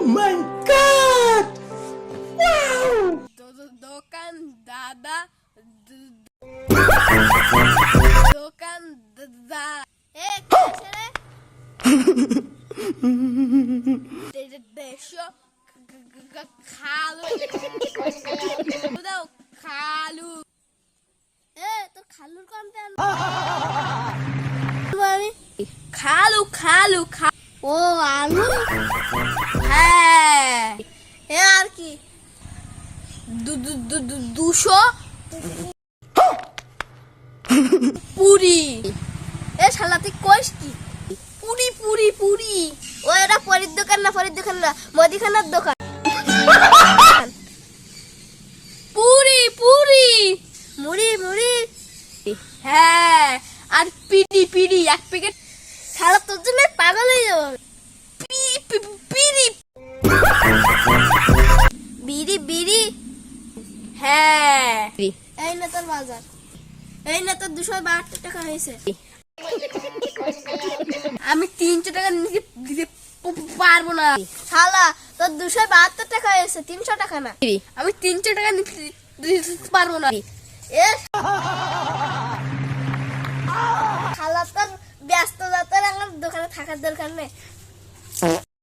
my God! Wow! দোকান দাদা দোকান দাদা এ ছেড়ে দেশো খালু দাও খালু এ তোর খালুর কামতে আমি খালু খালু ও আলু হ্যাঁ এ আর কি 200 পুরি এ শালা তুই কইস কি পুরি পুরি পুরি ও এটা পরির দোকান না মুদিখানার দোকান পুরি পুরি মুড়ি মুড়ি হ্যাঁ আর পিড়ি পিড়ি এক প্যাকেট শালা তোর জন্য পাগল হয়ে যাবো পিড়ি বিড়ি বিড়ি হ্যাঁ এই না তোর বাজার এই না তোর 272 টাকা হয়েছে আমি 300 টাকা দিতে পারবো না শালা তোর 272 টাকা হয়েছে 300 টাকা না আমি 300 টাকা দিতে পারবো না এ শালা তোর ব্যস্ত যাতে আমার দোকানে থাকার দরকার নেই